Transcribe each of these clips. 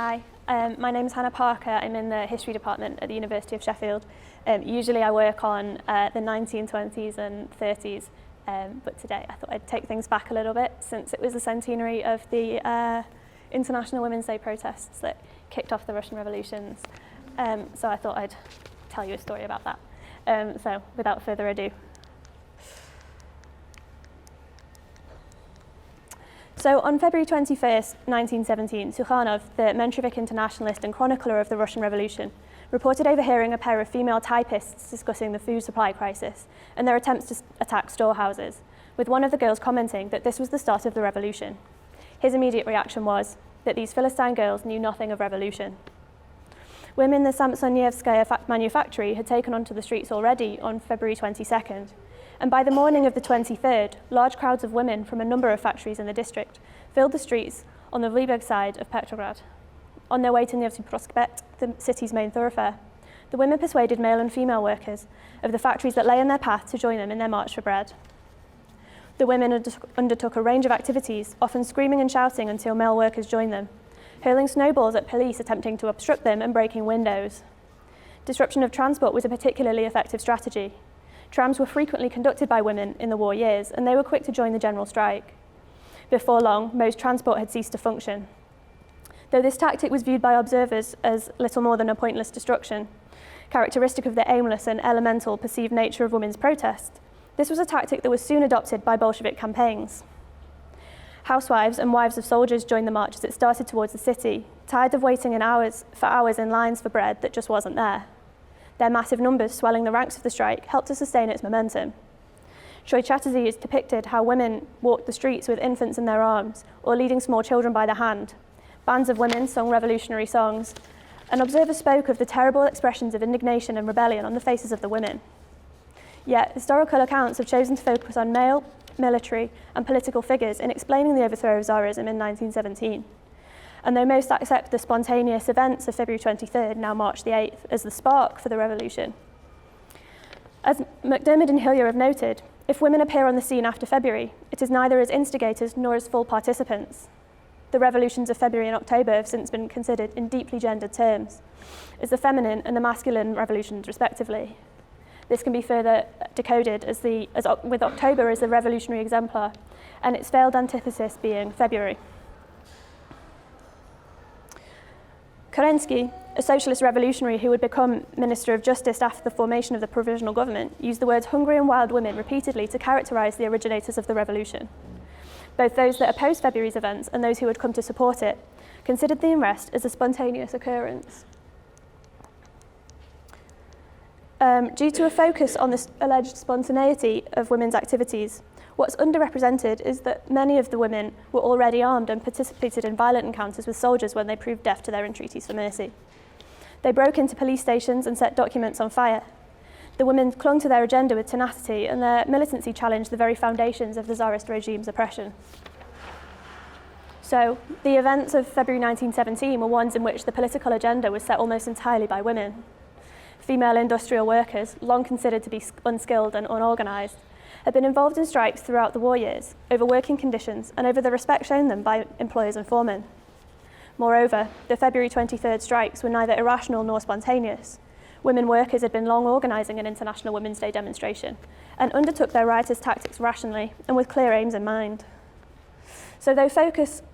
Hi, my name is Hannah Parker. I'm in the History Department at the University of Sheffield. Usually I work on the 1920s and 30s, but today I thought I'd take things back a little bit since it was the centenary of the International Women's Day protests that kicked off the Russian revolutions. So I thought I'd tell you a story about that. So without further ado. So on February 21st, 1917, Sukhanov, the Menshevik internationalist and chronicler of the Russian Revolution, reported overhearing a pair of female typists discussing the food supply crisis and their attempts to attack storehouses, with one of the girls commenting that this was the start of the revolution. His immediate reaction was that these Philistine girls knew nothing of revolution. Women in the Samsonievskaya manufactory had taken onto the streets already on February 22nd, and by the morning of the 23rd, large crowds of women from a number of factories in the district filled the streets on the Vyborg side of Petrograd. On their way to Nevsky Prospect, the city's main thoroughfare, the women persuaded male and female workers of the factories that lay in their path to join them in their march for bread. The women undertook a range of activities, often screaming and shouting until male workers joined them, hurling snowballs at police attempting to obstruct them and breaking windows. Disruption of transport was a particularly effective strategy. Trams were frequently conducted by women in the war years, and they were quick to join the general strike. Before long, most transport had ceased to function. Though this tactic was viewed by observers as little more than a pointless destruction, characteristic of the aimless and elemental perceived nature of women's protest, this was a tactic that was soon adopted by Bolshevik campaigns. Housewives and wives of soldiers joined the march as it started towards the city, tired of waiting for hours in lines for bread that just wasn't there. Their massive numbers swelling the ranks of the strike helped to sustain its momentum. Choi Chatterjee has depicted how women walked the streets with infants in their arms or leading small children by the hand. Bands of women sung revolutionary songs, and observers spoke of the terrible expressions of indignation and rebellion on the faces of the women. Yet, historical accounts have chosen to focus on male, military, and political figures in explaining the overthrow of Tsarism in 1917. And though most accept the spontaneous events of February 23rd, now March the 8th, as the spark for the revolution, as McDermott and Hillier have noted, if women appear on the scene after February, it is neither as instigators nor as full participants. The revolutions of February and October have since been considered in deeply gendered terms, as the feminine and the masculine revolutions respectively. This can be further decoded with October as the revolutionary exemplar, and its veiled antithesis being February. Kerensky, a socialist revolutionary who would become Minister of Justice after the formation of the provisional government, used the words hungry and wild women repeatedly to characterise the originators of the revolution. Both those that opposed February's events and those who had come to support it considered the unrest as a spontaneous occurrence. Due to a focus on this alleged spontaneity of women's activities, what's underrepresented is that many of the women were already armed and participated in violent encounters with soldiers when they proved deaf to their entreaties for mercy. They broke into police stations and set documents on fire. The women clung to their agenda with tenacity, and their militancy challenged the very foundations of the Tsarist regime's oppression. So, the events of February 1917 were ones in which the political agenda was set almost entirely by women. Female industrial workers, long considered to be unskilled and unorganised, had been involved in strikes throughout the war years, over working conditions and over the respect shown them by employers and foremen. Moreover, the February 23rd strikes were neither irrational nor spontaneous. Women workers had been long organising an International Women's Day demonstration and undertook their riotous tactics rationally and with clear aims in mind. So though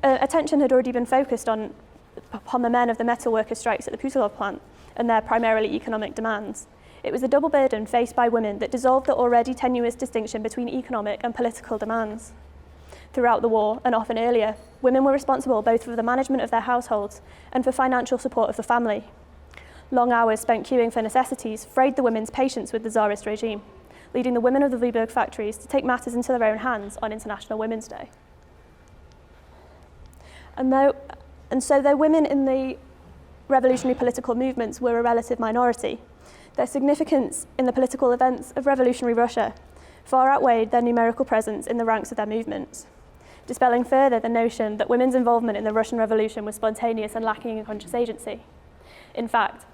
attention had already been focused upon the men of the metalworkers' strikes at the Putilov plant and their primarily economic demands, it was the double burden faced by women that dissolved the already tenuous distinction between economic and political demands. Throughout the war, and often earlier, women were responsible both for the management of their households and for financial support of the family. Long hours spent queuing for necessities frayed the women's patience with the Tsarist regime, leading the women of the Vyborg factories to take matters into their own hands on International Women's Day. And so though women in the revolutionary political movements were a relative minority, their significance in the political events of revolutionary Russia far outweighed their numerical presence in the ranks of their movements, dispelling further the notion that women's involvement in the Russian Revolution was spontaneous and lacking in conscious agency. In fact,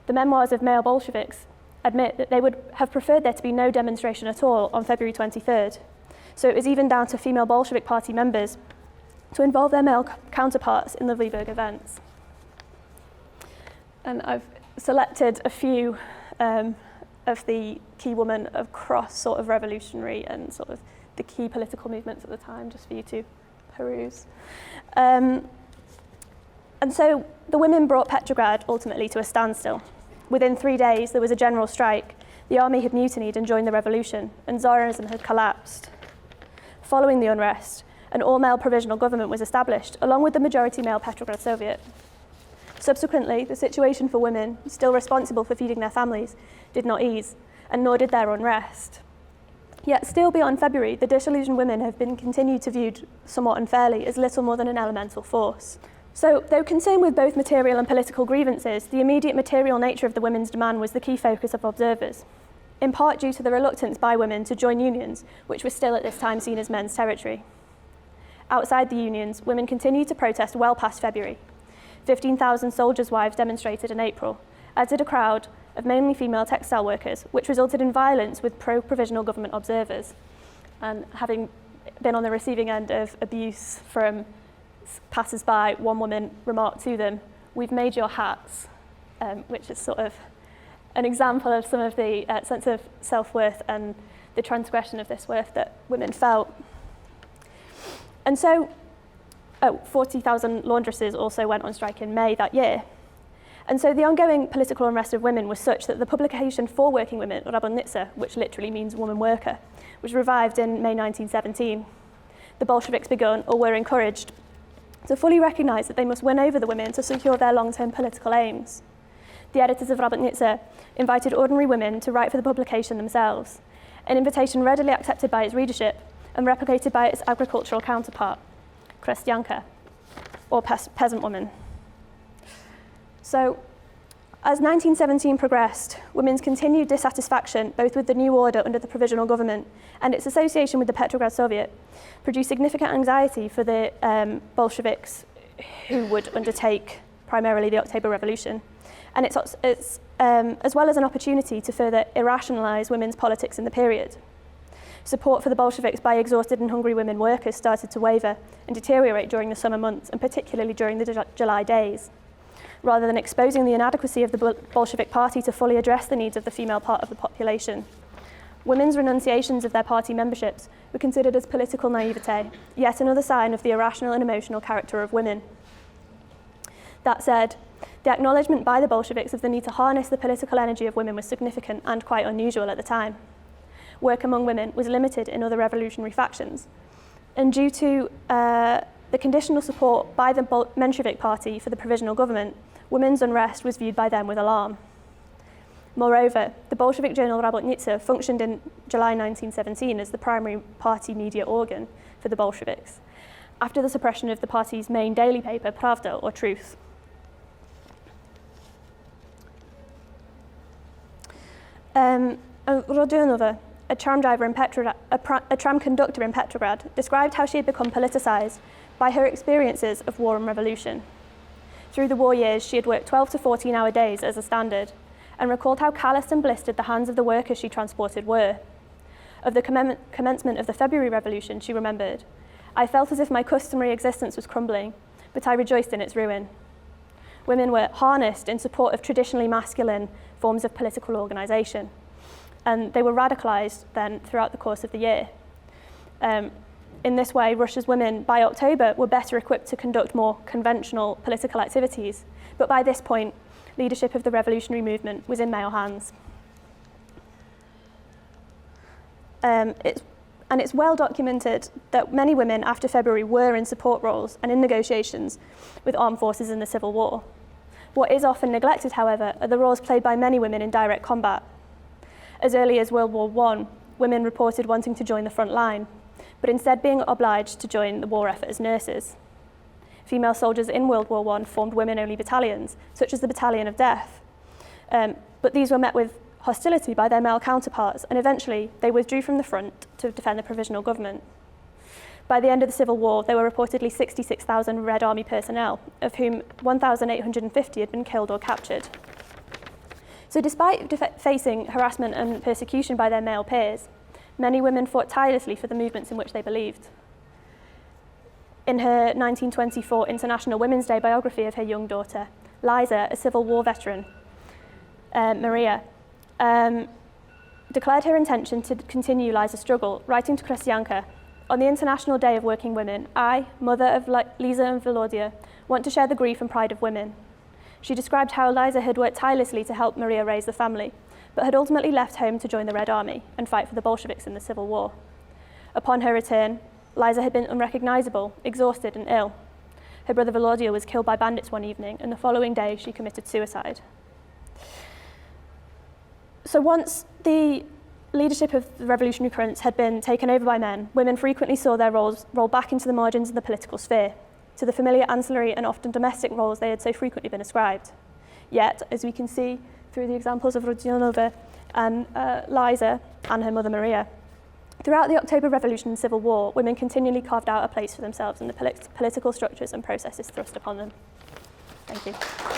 the memoirs of male Bolsheviks admit that they would have preferred there to be no demonstration at all on February 23rd, so it was even down to female Bolshevik Party members to involve their male counterparts in the Vyborg events. And I've selected a few of the key women across sort of revolutionary and sort of the key political movements at the time, just for you to peruse. And so the women brought Petrograd ultimately to a standstill. Within 3 days, there was a general strike. The army had mutinied and joined the revolution, and Tsarism had collapsed. Following the unrest, an all-male provisional government was established, along with the majority-male Petrograd Soviet. Subsequently, the situation for women, still responsible for feeding their families, did not ease, and nor did their unrest. Yet still beyond February, the disillusioned women have been continued to viewed somewhat unfairly as little more than an elemental force. So, though concerned with both material and political grievances, the immediate material nature of the women's demand was the key focus of observers, in part due to the reluctance by women to join unions, which were still at this time seen as men's territory. Outside the unions, women continued to protest well past February. 15,000 soldiers' wives demonstrated in April, as did a crowd of mainly female textile workers, which resulted in violence with pro-provisional government observers. And having been on the receiving end of abuse from passers-by, one woman remarked to them, "We've made your hats," which is sort of an example of some of the sense of self-worth and the transgression of this worth that women felt. And so, 40,000 laundresses also went on strike in May that year. And so the ongoing political unrest of women was such that the publication for working women, Rabotnitsa, which literally means woman worker, was revived in May 1917. The Bolsheviks begun, or were encouraged, to fully recognise that they must win over the women to secure their long-term political aims. The editors of Rabotnitsa invited ordinary women to write for the publication themselves, an invitation readily accepted by its readership and replicated by its agricultural counterpart, Krestyanka, or peasant woman. So, as 1917 progressed, women's continued dissatisfaction, both with the new order under the provisional government and its association with the Petrograd Soviet, produced significant anxiety for the Bolsheviks, who would undertake primarily the October Revolution, and it's as well as an opportunity to further irrationalise women's politics in the period. Support for the Bolsheviks by exhausted and hungry women workers started to waver and deteriorate during the summer months, and particularly during the July days. Rather than exposing the inadequacy of the Bolshevik party to fully address the needs of the female part of the population, women's renunciations of their party memberships were considered as political naivete, yet another sign of the irrational and emotional character of women. That said, the acknowledgement by the Bolsheviks of the need to harness the political energy of women was significant and quite unusual at the time. Work among women was limited in other revolutionary factions, and due to the conditional support by the Menshevik Party for the provisional government, women's unrest was viewed by them with alarm. Moreover, the Bolshevik journal Rabotnitsa functioned in July 1917 as the primary party media organ for the Bolsheviks, after the suppression of the party's main daily paper, Pravda, or Truth. Rodionova, a tram driver in Petrograd, a tram conductor in Petrograd, described how she had become politicized by her experiences of war and revolution. Through the war years, she had worked 12 to 14-hour days as a standard, and recalled how calloused and blistered the hands of the workers she transported were. Of the commencement of the February Revolution, she remembered, "I felt as if my customary existence was crumbling, but I rejoiced in its ruin." Women were harnessed in support of traditionally masculine forms of political organisation, and they were radicalised then throughout the course of the year. In this way, Russia's women, by October, were better equipped to conduct more conventional political activities, but by this point, leadership of the revolutionary movement was in male hands. It's well documented that many women after February were in support roles and in negotiations with armed forces in the Civil War. What is often neglected, however, are the roles played by many women in direct combat. As early as World War I, women reported wanting to join the front line, but instead being obliged to join the war effort as nurses. Female soldiers in World War I formed women-only battalions, such as the Battalion of Death, but these were met with hostility by their male counterparts, and eventually they withdrew from the front to defend the provisional government. By the end of the Civil War, there were reportedly 66,000 Red Army personnel, of whom 1,850 had been killed or captured. So despite facing harassment and persecution by their male peers, many women fought tirelessly for the movements in which they believed. In her 1924 International Women's Day biography of her young daughter, Liza, a Civil War veteran, Maria, declared her intention to continue Liza's struggle, writing to Christianka, "On the International Day of Working Women, I, mother of Lisa and Volodya, want to share the grief and pride of women." She described how Liza had worked tirelessly to help Maria raise the family, but had ultimately left home to join the Red Army and fight for the Bolsheviks in the Civil War. Upon her return, Liza had been unrecognisable, exhausted and ill. Her brother Volodya was killed by bandits one evening, and the following day she committed suicide. So once the leadership of the revolutionary currents had been taken over by men, women frequently saw their roles roll back into the margins of the political sphere, to the familiar ancillary and often domestic roles they had so frequently been ascribed. Yet, as we can see through the examples of Rodionova and Liza and her mother Maria, throughout the October Revolution and Civil War, women continually carved out a place for themselves in the political structures and processes thrust upon them. Thank you.